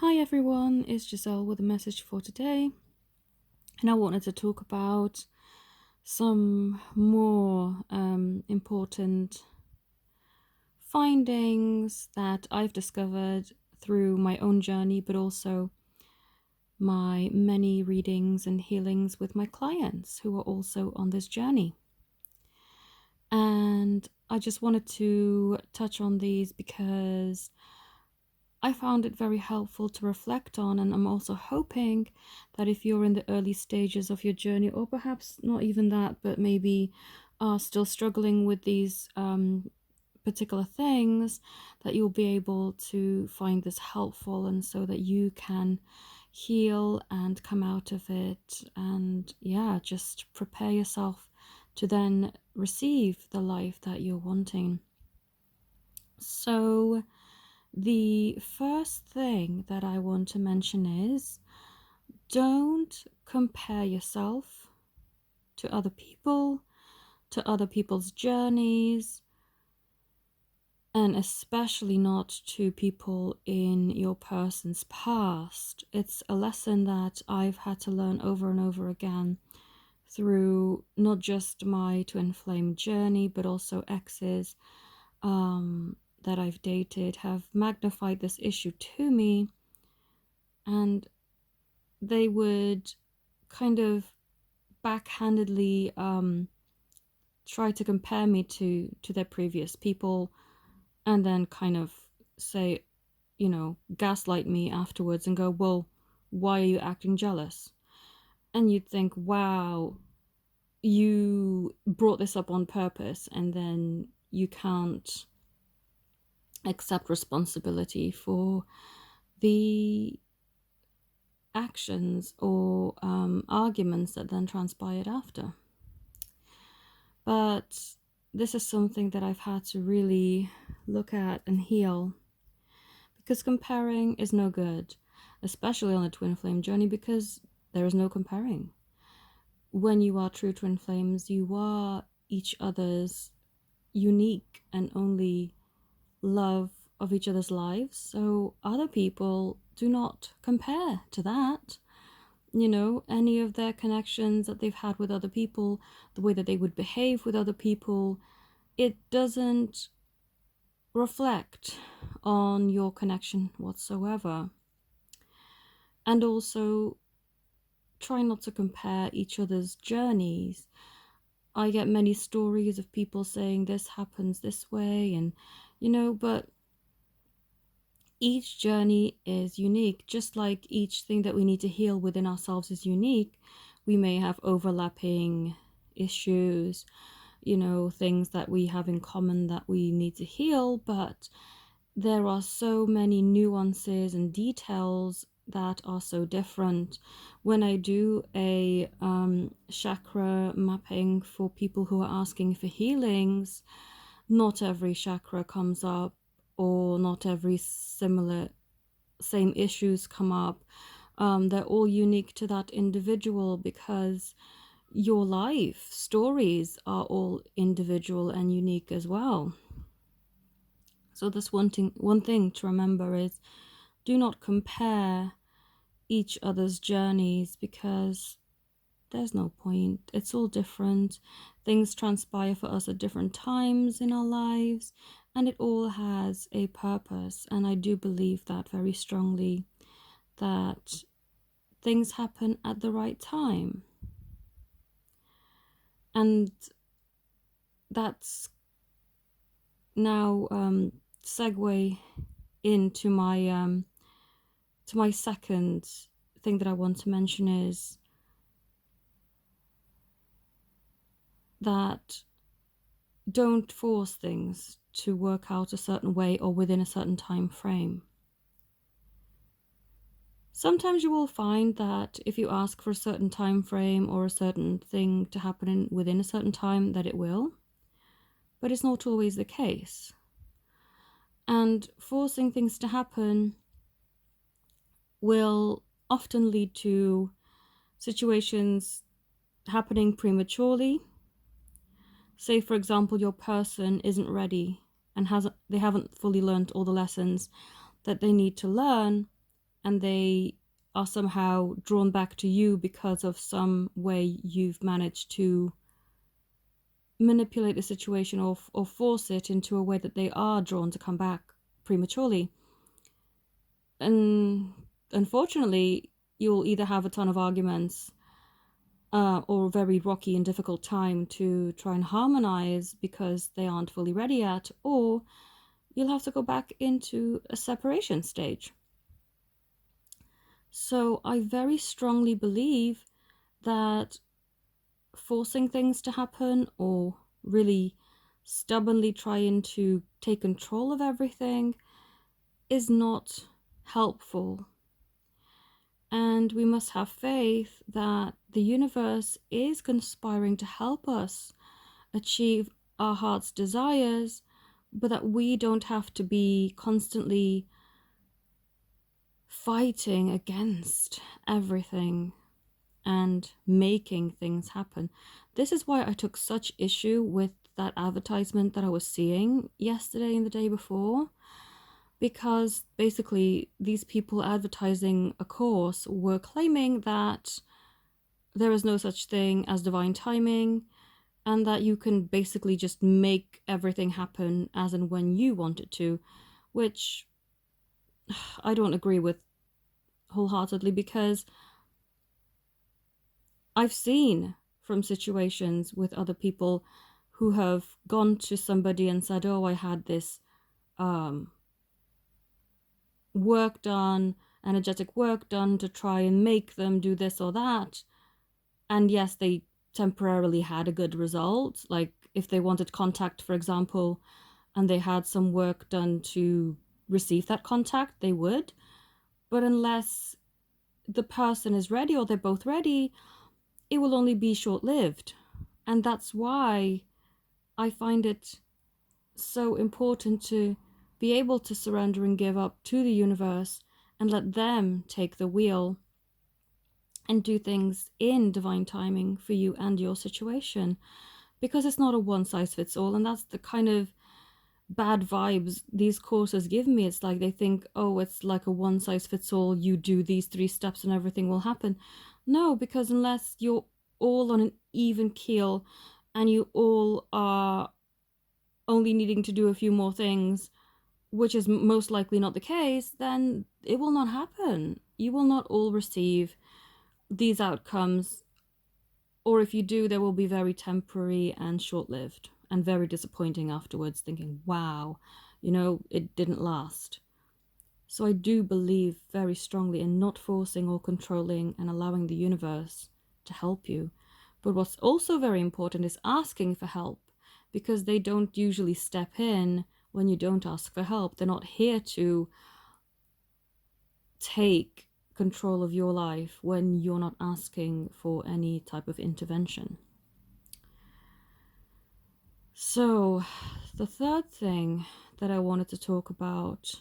Hi everyone, it's Giselle with a message for today, and I wanted to talk about some more important findings that I've discovered through my own journey, but also my many readings and healings with my clients who are also on this journey. And I just wanted to touch on these because I found it very helpful to reflect on, and I'm also hoping that if you're in the early stages of your journey, or perhaps not even that, but maybe are still struggling with these particular things, that you'll be able to find this helpful, and so that you can heal and come out of it, and yeah, just prepare yourself to then receive the life that you're wanting. So, the first thing that I want to mention is don't compare yourself to other people, to other people's journeys, and especially not to people in your person's past. It's a lesson that I've had to learn over and over again through not just my twin flame journey, but also exes that I've dated have magnified this issue to me, and they would kind of backhandedly try to compare me to their previous people, and then kind of say, gaslight me afterwards and go, well, why are you acting jealous? And you'd think, wow, you brought this up on purpose, and then you can't accept responsibility for the actions or arguments that then transpired after. But this is something that I've had to really look at and heal, because comparing is no good, especially on the twin flame journey, because there is no comparing. When you are true twin flames, you are each other's unique and only love of each other's lives. So other people do not compare to that. Any of their connections that they've had with other people, the way that they would behave with other people, it doesn't reflect on your connection whatsoever. And also, try not to compare each other's journeys. I get many stories of people saying this happens this way, and but each journey is unique, just like each thing that we need to heal within ourselves is unique. We may have overlapping issues, things that we have in common that we need to heal, but there are so many nuances and details that are so different. When I do a chakra mapping for people who are asking for healings, not every chakra comes up, or not every same issues come up. They're all unique to that individual, because your life stories are all individual and unique as well. So this one thing to remember is, do not compare each other's journeys, because there's no point. It's all different. Things transpire for us at different times in our lives, and it all has a purpose. And I do believe that very strongly, that things happen at the right time. And that's now segue into my second thing that I want to mention, is that don't force things to work out a certain way or within a certain time frame. Sometimes you will find that if you ask for a certain time frame or a certain thing to happen within a certain time, that it will, but it's not always the case. And forcing things to happen will often lead to situations happening prematurely. Say, for example, your person isn't ready and they haven't fully learned all the lessons that they need to learn, and they are somehow drawn back to you because of some way you've managed to manipulate the situation or force it into a way that they are drawn to come back prematurely. And unfortunately, you'll either have a ton of arguments or a very rocky and difficult time to try and harmonize because they aren't fully ready yet, or you'll have to go back into a separation stage. So I very strongly believe that forcing things to happen or really stubbornly trying to take control of everything is not helpful. And we must have faith that the universe is conspiring to help us achieve our heart's desires, but that we don't have to be constantly fighting against everything and making things happen. This is why I took such issue with that advertisement that I was seeing yesterday and the day before, because basically these people advertising a course were claiming that there is no such thing as divine timing and that you can basically just make everything happen as and when you want it to, which I don't agree with wholeheartedly, because I've seen from situations with other people who have gone to somebody and said, oh, I had this work done, energetic work done to try and make them do this or that. And yes, they temporarily had a good result. Like if they wanted contact, for example, and they had some work done to receive that contact, they would. But unless the person is ready or they're both ready, it will only be short-lived. And that's why I find it so important to be able to surrender and give up to the universe and let them take the wheel and do things in divine timing for you and your situation, because it's not a one size fits all. And that's the kind of bad vibes these courses give me. It's like they think, oh, it's like a one size fits all, you do these 3 steps and everything will happen. No, because unless you're all on an even keel and you all are only needing to do a few more things, which is most likely not the case, then it will not happen. You will not all receive these outcomes, or if you do, they will be very temporary and short-lived and very disappointing afterwards, thinking, wow, it didn't last. So I do believe very strongly in not forcing or controlling and allowing the universe to help you. But what's also very important is asking for help, because they don't usually step in when you don't ask for help. They're not here to take control of your life when you're not asking for any type of intervention. So, the third thing that I wanted to talk about,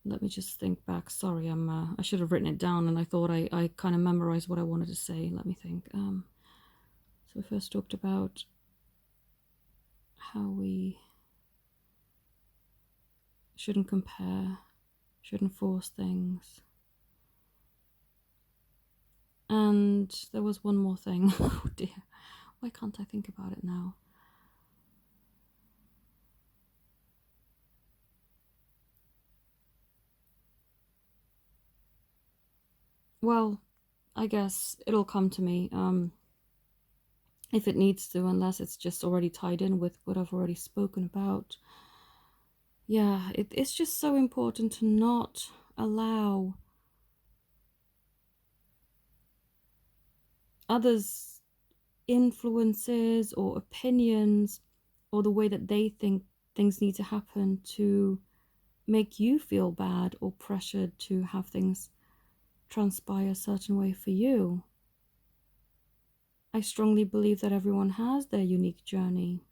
let me just think back. Sorry, I should have written it down, and I thought I kind of memorized what I wanted to say. Let me think. So we first talked about how we shouldn't compare, shouldn't force things. And there was one more thing. Oh dear, why can't I think about it now? Well, I guess it'll come to me if it needs to, unless it's just already tied in with what I've already spoken about. Yeah, it's just so important to not allow others' influences or opinions or the way that they think things need to happen to make you feel bad or pressured to have things transpire a certain way for you. I strongly believe that everyone has their unique journey.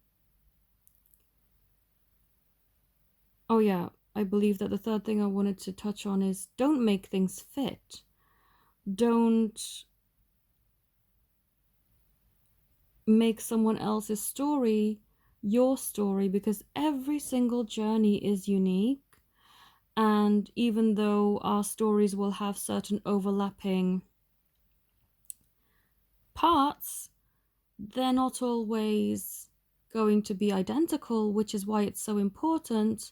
Oh yeah, I believe that the third thing I wanted to touch on is don't make things fit. Don't make someone else's story your story, because every single journey is unique And even though our stories will have certain overlapping parts, they're not always going to be identical, which is why it's so important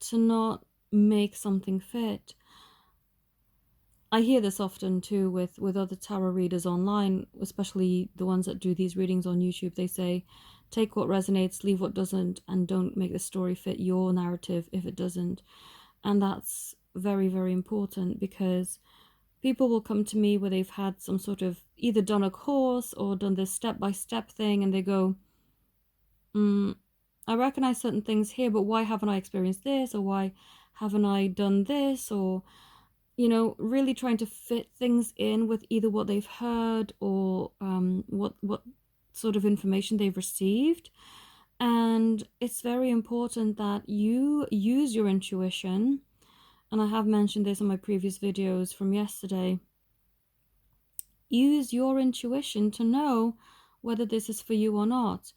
to not make something fit. I hear this often too with other tarot readers online, especially the ones that do these readings on YouTube. They say, take what resonates, leave what doesn't, and don't make the story fit your narrative if it doesn't. And that's very, very important, because people will come to me where they've had some sort of either done a course or done this step-by-step thing, and they go, I recognize certain things here, but why haven't I experienced this? Or why haven't I done this? Or, really trying to fit things in with either what they've heard or what sort of information they've received. And it's very important that you use your intuition. And I have mentioned this in my previous videos from yesterday. Use your intuition to know whether this is for you or not.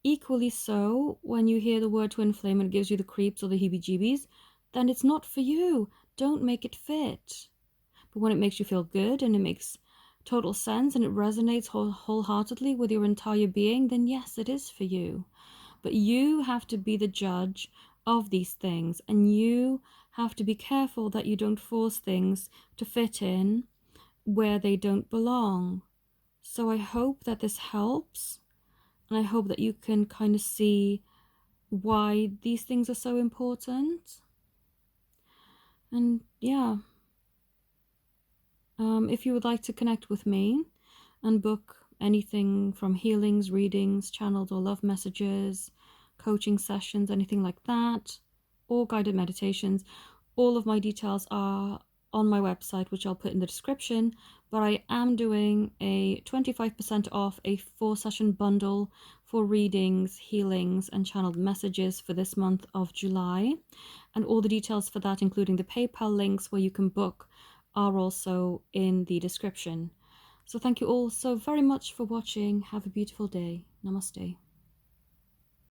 Equally so, when you hear the word twin flame and it gives you the creeps or the heebie-jeebies, then it's not for you. Don't make it fit. But when it makes you feel good and it makes total sense and it resonates wholeheartedly with your entire being, then yes, it is for you. But you have to be the judge of these things, and you have to be careful that you don't force things to fit in where they don't belong. So I hope that this helps, and I hope that you can kind of see why these things are so important. And yeah, if you would like to connect with me and book anything from healings, readings, channeled or love messages, coaching sessions, anything like that, or guided meditations, all of my details are on my website, which I'll put in the description. But I am doing a 25% off a 4-session bundle for readings, healings, and channeled messages for this month of July. And all the details for that, including the PayPal links where you can book, are also in the description. So thank you all so very much for watching. Have a beautiful day. Namaste.